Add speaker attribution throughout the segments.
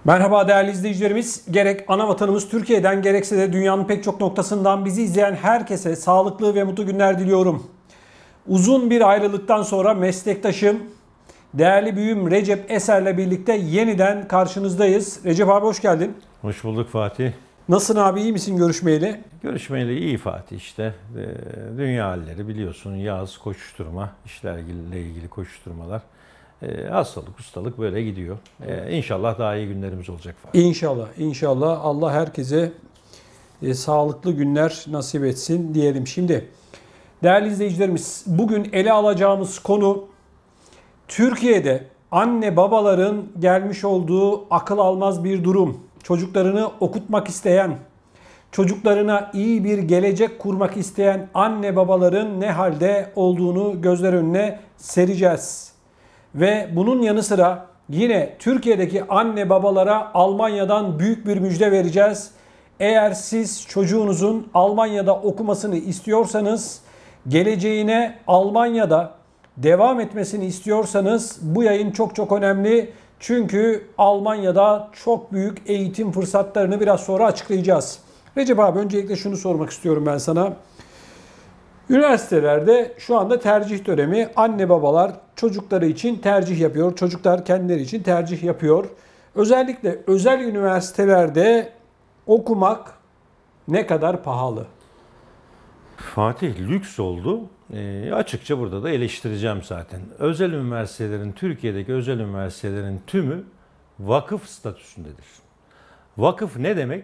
Speaker 1: Merhaba değerli izleyicilerimiz. Gerek ana vatanımız Türkiye'den gerekse de dünyanın pek çok noktasından bizi izleyen herkese sağlıklı ve mutlu günler diliyorum. Uzun bir ayrılıktan sonra meslektaşım, değerli büyüğüm Recep Eser'le birlikte yeniden karşınızdayız. Recep abi hoş geldin.
Speaker 2: Hoş bulduk Fatih.
Speaker 1: Nasılsın abi, iyi misin görüşmeyeli?
Speaker 2: Görüşmeyeli iyi Fatih işte. Dünya halleri biliyorsun, yaz, koşuşturma, işlerle ilgili koşuşturmalar. Hastalık, ustalık böyle gidiyor. İnşallah daha iyi günlerimiz olacak Fatih.
Speaker 1: İnşallah, inşallah Allah herkese sağlıklı günler nasip etsin diyelim. Şimdi değerli izleyicilerimiz, bugün ele alacağımız konu Türkiye'de anne babaların gelmiş olduğu akıl almaz bir durum. Çocuklarını okutmak isteyen, çocuklarına iyi bir gelecek kurmak isteyen anne babaların ne halde olduğunu gözler önüne sereceğiz. Ve bunun yanı sıra yine Türkiye'deki anne babalara Almanya'dan büyük bir müjde vereceğiz. Eğer siz çocuğunuzun Almanya'da okumasını istiyorsanız, geleceğine Almanya'da devam etmesini istiyorsanız bu yayın çok çok önemli. Çünkü Almanya'da çok büyük eğitim fırsatlarını biraz sonra açıklayacağız. Recep abi, öncelikle şunu sormak istiyorum ben sana. Üniversitelerde şu anda tercih dönemi. Anne babalar çocukları için tercih yapıyor. Çocuklar kendileri için tercih yapıyor. Özellikle özel üniversitelerde okumak ne kadar pahalı?
Speaker 2: Fatih lüks oldu. Açıkça burada da eleştireceğim zaten. Özel üniversitelerin, Türkiye'deki özel üniversitelerin tümü vakıf statüsündedir. Vakıf ne demek?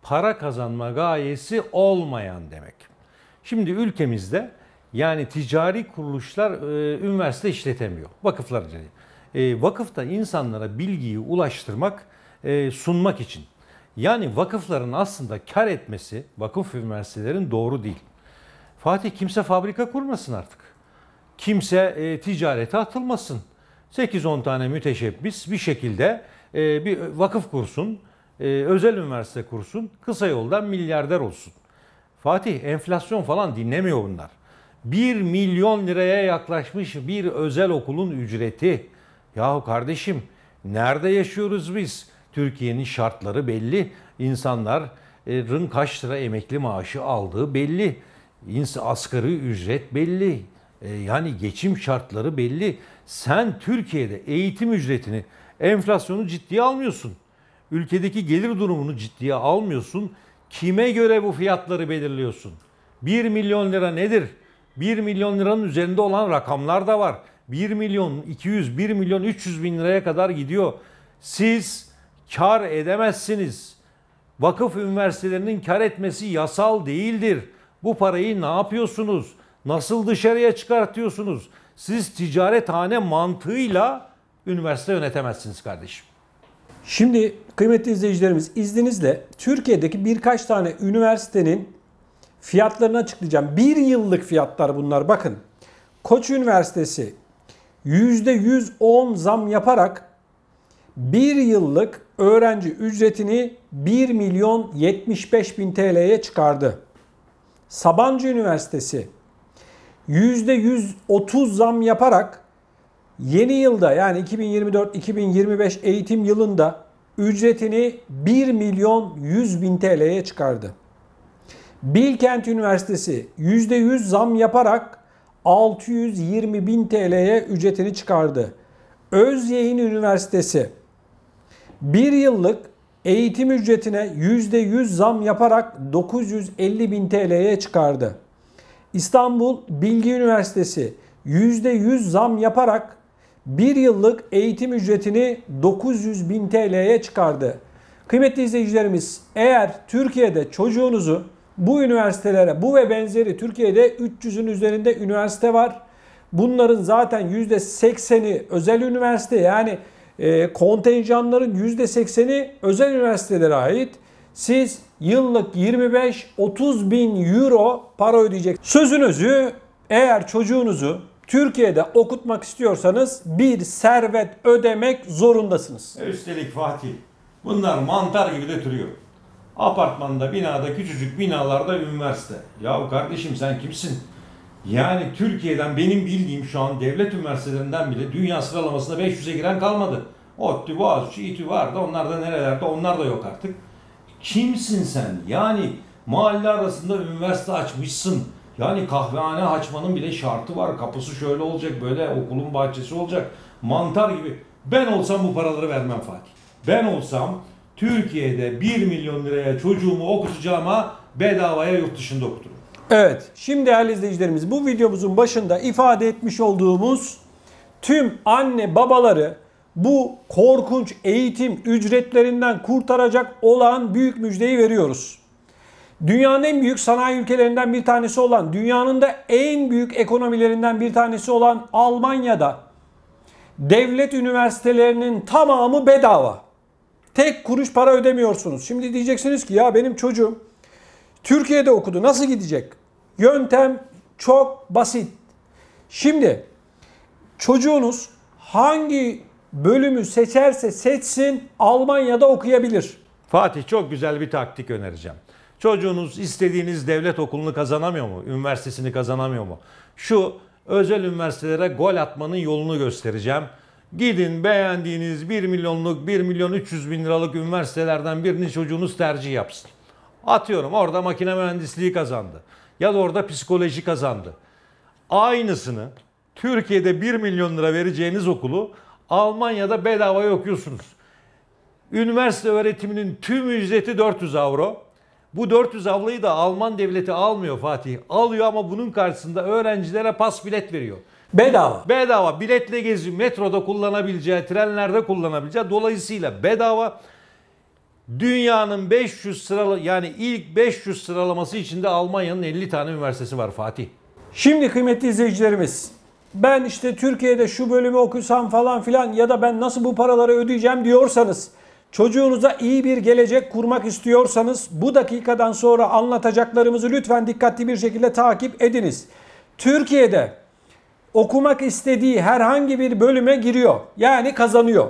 Speaker 2: Para kazanma gayesi olmayan demek. Şimdi ülkemizde yani ticari kuruluşlar üniversite işletemiyor. Vakıflar vakıfta insanlara bilgiyi ulaştırmak, sunmak için. Yani vakıfların aslında kar etmesi vakıf üniversitelerin doğru değil. Fatih, kimse fabrika kurmasın artık. Kimse ticarete atılmasın. 8-10 tane müteşebbis bir şekilde bir vakıf kursun, özel üniversite kursun, kısa yoldan milyarder olsun. Fatih, enflasyon falan dinlemiyor bunlar. 1 milyon liraya yaklaşmış bir özel okulun ücreti. Yahu kardeşim, nerede yaşıyoruz biz? Türkiye'nin şartları belli. İnsanların kaç lira emekli maaşı aldığı belli. Asgari ücret belli. Yani geçim şartları belli. Sen Türkiye'de eğitim ücretini, enflasyonu ciddiye almıyorsun. Ülkedeki gelir durumunu ciddiye almıyorsun. Kime göre bu fiyatları belirliyorsun? 1 milyon lira nedir? 1 milyon liranın üzerinde olan rakamlar da var. 1 milyon 200, 1 milyon 300 bin liraya kadar gidiyor. Siz kar edemezsiniz. Vakıf üniversitelerinin kar etmesi yasal değildir. Bu parayı ne yapıyorsunuz? Nasıl dışarıya çıkartıyorsunuz? Siz ticarethane mantığıyla üniversite yönetemezsiniz kardeşim.
Speaker 1: Şimdi kıymetli izleyicilerimiz, izninizle Türkiye'deki birkaç tane üniversitenin fiyatlarını açıklayacağım. Bir yıllık fiyatlar bunlar, bakın. Koç Üniversitesi %110 zam yaparak bir yıllık öğrenci ücretini 1 milyon 75 bin TL'ye çıkardı. Sabancı Üniversitesi %130 zam yaparak yeni yılda, yani 2024-2025 eğitim yılında ücretini 1 milyon 100 bin TL'ye çıkardı. Bilkent Üniversitesi %100 zam yaparak 620 bin TL'ye ücretini çıkardı. Özyeğin Üniversitesi bir yıllık eğitim ücretine %100 zam yaparak 950 bin TL'ye çıkardı. İstanbul Bilgi Üniversitesi %100 zam yaparak bir yıllık eğitim ücretini 900 bin TL'ye çıkardı. Kıymetli izleyicilerimiz, eğer Türkiye'de çocuğunuzu bu üniversitelere, bu ve benzeri Türkiye'de 300'ün üzerinde üniversite var. Bunların zaten %80'i özel üniversite, yani kontenjanların %80'i özel üniversitelere ait. Siz yıllık 25-30 bin euro para ödeyecek. Sözün özü, eğer çocuğunuzu Türkiye'de okutmak istiyorsanız bir servet ödemek zorundasınız.
Speaker 2: Üstelik Fatih, bunlar mantar gibi de türüyor. Apartmanda, binada, küçücük binalarda üniversite. Yahu kardeşim, sen kimsin? Yani Türkiye'den benim bildiğim şu an devlet üniversitelerinden bile dünya sıralamasında 500'e giren kalmadı. ODTÜ, Boğaziçi, İTÜ vardı. Onlar da nerelerde? Onlar da yok artık. Kimsin sen? Yani mahalle arasında üniversite açmışsın. Yani kahvehane açmanın bile şartı var. Kapısı şöyle olacak, böyle okulun bahçesi olacak. Mantar gibi. Ben olsam bu paraları vermem Fatih. Ben olsam Türkiye'de 1 milyon liraya çocuğumu okutacağıma bedavaya yurt dışında okuturum.
Speaker 1: Evet, şimdi değerli izleyicilerimiz, bu videomuzun başında ifade etmiş olduğumuz tüm anne babaları bu korkunç eğitim ücretlerinden kurtaracak olan büyük müjdeyi veriyoruz. Dünyanın en büyük sanayi ülkelerinden bir tanesi olan, dünyanın da en büyük ekonomilerinden bir tanesi olan Almanya'da devlet üniversitelerinin tamamı bedava. Tek kuruş para ödemiyorsunuz. Şimdi diyeceksiniz ki ya benim çocuğum Türkiye'de okudu, nasıl gidecek? Yöntem çok basit. Şimdi çocuğunuz hangi bölümü seçerse seçsin Almanya'da okuyabilir.
Speaker 2: Fatih, çok güzel bir taktik önereceğim. Çocuğunuz istediğiniz devlet okulunu kazanamıyor mu? Üniversitesini kazanamıyor mu? Şu özel üniversitelere gol atmanın yolunu göstereceğim. Gidin beğendiğiniz 1 milyonluk, 1 milyon 300 bin liralık üniversitelerden birini çocuğunuz tercih yapsın. Atıyorum, orada makine mühendisliği kazandı. Ya da orada psikoloji kazandı. Aynısını Türkiye'de 1 milyon lira vereceğiniz okulu Almanya'da bedavaya okuyorsunuz. Üniversite öğretiminin tüm ücreti 400 avro. Bu 400 avroyu da Alman devleti almıyor Fatih. Alıyor ama bunun karşısında öğrencilere pas bilet veriyor.
Speaker 1: Bedava.
Speaker 2: Bedava. Biletle geziyor. Metroda kullanabileceği, trenlerde kullanabileceği. Dolayısıyla bedava. Dünyanın 500 yani ilk 500 sıralaması içinde Almanya'nın 50 tane üniversitesi var Fatih.
Speaker 1: Şimdi kıymetli izleyicilerimiz, ben işte Türkiye'de şu bölümü okusam falan filan ya da ben nasıl bu paraları ödeyeceğim diyorsanız, çocuğunuza iyi bir gelecek kurmak istiyorsanız bu dakikadan sonra anlatacaklarımızı lütfen dikkatli bir şekilde takip ediniz. Türkiye'de okumak istediği herhangi bir bölüme giriyor. Yani kazanıyor.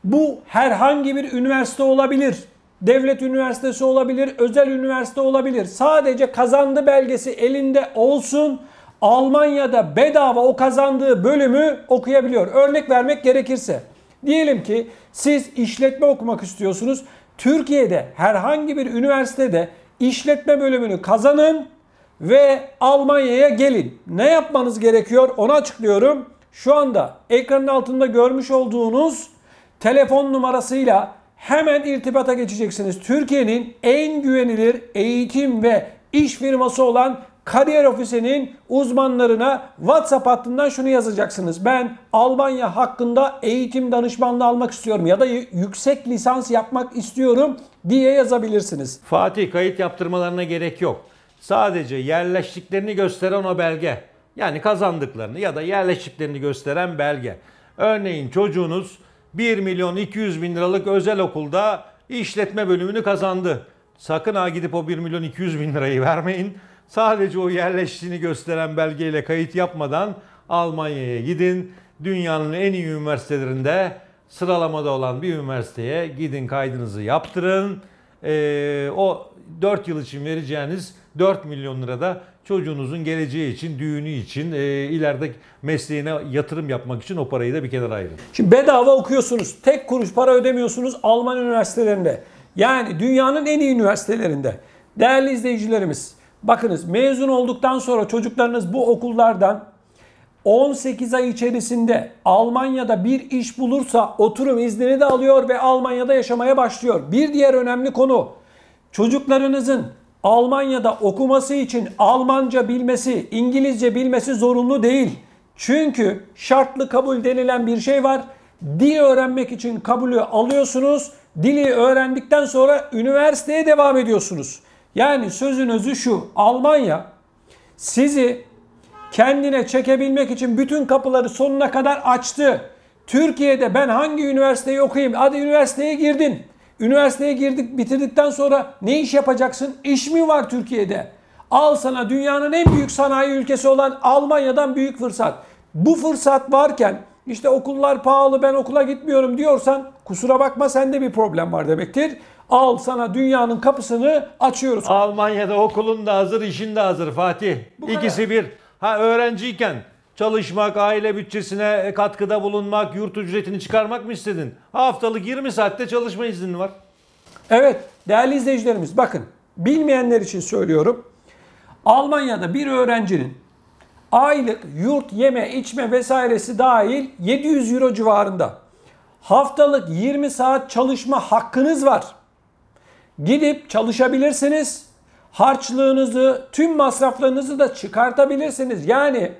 Speaker 1: Bu herhangi bir üniversite olabilir. Devlet üniversitesi olabilir, özel üniversite olabilir. Sadece kazandı belgesi elinde olsun. Almanya'da bedava o kazandığı bölümü okuyabiliyor. Örnek vermek gerekirse, diyelim ki siz işletme okumak istiyorsunuz. Türkiye'de herhangi bir üniversitede işletme bölümünü kazanın ve Almanya'ya gelin. Ne yapmanız gerekiyor? Onu açıklıyorum. Şu anda ekranın altında görmüş olduğunuz telefon numarasıyla hemen irtibata geçeceksiniz. Türkiye'nin en güvenilir eğitim ve iş firması olan Kariyer Ofisi'nin uzmanlarına WhatsApp hattından şunu yazacaksınız: ben Almanya hakkında eğitim danışmanlığı almak istiyorum ya da yüksek lisans yapmak istiyorum diye yazabilirsiniz.
Speaker 2: Fatih, kayıt yaptırmalarına gerek yok. Sadece yerleştiklerini gösteren o belge. Yani kazandıklarını ya da yerleştiklerini gösteren belge. Örneğin çocuğunuz 1 milyon 200 bin liralık özel okulda işletme bölümünü kazandı. Sakın ha gidip o 1 milyon 200 bin lirayı vermeyin. Sadece o yerleştiğini gösteren belgeyle kayıt yapmadan Almanya'ya gidin. Dünyanın en iyi üniversitelerinde sıralamada olan bir üniversiteye gidin, kaydınızı yaptırın. O 4 yıl için vereceğiniz 4 milyon lirada çocuğunuzun geleceği için, düğünü için, ileride mesleğine yatırım yapmak için o parayı da bir kenara ayırın.
Speaker 1: Şimdi bedava okuyorsunuz. Tek kuruş para ödemiyorsunuz Alman üniversitelerinde. Yani dünyanın en iyi üniversitelerinde. Değerli izleyicilerimiz, bakınız, mezun olduktan sonra çocuklarınız bu okullardan 18 ay içerisinde Almanya'da bir iş bulursa oturum iznini de alıyor ve Almanya'da yaşamaya başlıyor. Bir diğer önemli konu, çocuklarınızın Almanya'da okuması için Almanca bilmesi, İngilizce bilmesi zorunlu değil. Çünkü şartlı kabul denilen bir şey var. Dil öğrenmek için kabulü alıyorsunuz. Dili öğrendikten sonra üniversiteye devam ediyorsunuz. Yani sözün özü şu: Almanya sizi kendine çekebilmek için bütün kapıları sonuna kadar açtı. Türkiye'de ben hangi üniversiteyi okuyayım? Hadi üniversiteye girdin. Üniversiteye girdik, bitirdikten sonra ne iş yapacaksın? İş mi var Türkiye'de? Al sana dünyanın en büyük sanayi ülkesi olan Almanya'dan büyük fırsat. Bu fırsat varken işte okullar pahalı, ben okula gitmiyorum diyorsan kusura bakma, sende bir problem var demektir. Al sana dünyanın kapısını açıyoruz.
Speaker 2: Almanya'da okulun da hazır, işin de hazır Fatih. İkisi bir. Ha, öğrenciyken Çalışmak, aile bütçesine katkıda bulunmak, yurt ücretini çıkarmak mı istedin? Haftalık 20 saatte çalışma iznin var.
Speaker 1: Evet değerli izleyicilerimiz bakın bilmeyenler için söylüyorum. Almanya'da bir öğrencinin aylık yurt, yeme, içme vesairesi dahil 700 euro civarında. Haftalık 20 saat çalışma hakkınız var. Gidip çalışabilirsiniz. Harçlığınızı, tüm masraflarınızı da çıkartabilirsiniz. Yani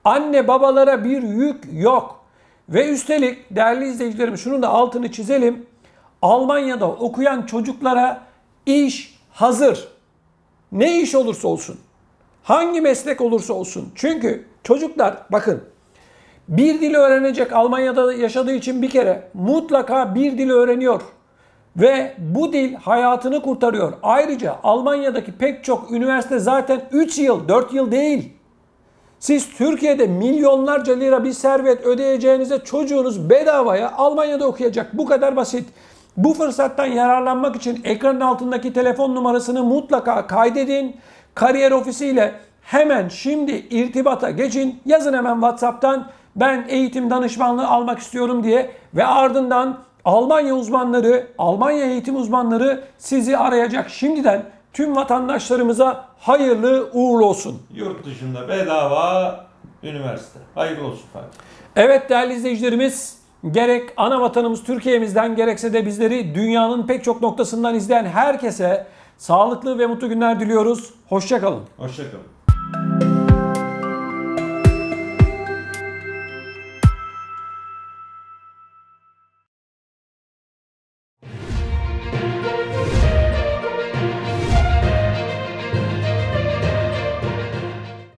Speaker 1: anne babalara bir yük yok. Ve üstelik değerli izleyicilerim şunun da altını çizelim. Almanya'da okuyan çocuklara iş hazır. Ne iş olursa olsun. Hangi meslek olursa olsun. Çünkü çocuklar bakın bir dil öğrenecek Almanya'da yaşadığı için bir kere mutlaka bir dil öğreniyor. Ve bu dil hayatını kurtarıyor. Ayrıca Almanya'daki pek çok üniversite zaten 3 yıl, 4 yıl değil. Siz Türkiye'de milyonlarca lira bir servet ödeyeceğinize çocuğunuz bedavaya Almanya'da okuyacak. Bu kadar basit. Bu fırsattan yararlanmak için ekranın altındaki telefon numarasını mutlaka kaydedin. Kariyer ofisiyle hemen şimdi irtibata geçin. Yazın hemen WhatsApp'tan ben eğitim danışmanlığı almak istiyorum diye ve ardından Almanya uzmanları, Almanya eğitim uzmanları sizi arayacak. Şimdiden tüm vatandaşlarımıza hayırlı uğurlu olsun.
Speaker 2: Yurt dışında bedava üniversite. Hayırlı olsun Fatih.
Speaker 1: Evet değerli izleyicilerimiz, gerek ana vatanımız Türkiye'mizden gerekse de bizleri dünyanın pek çok noktasından izleyen herkese sağlıklı ve mutlu günler diliyoruz. Hoşça kalın.
Speaker 2: Hoşça kalın.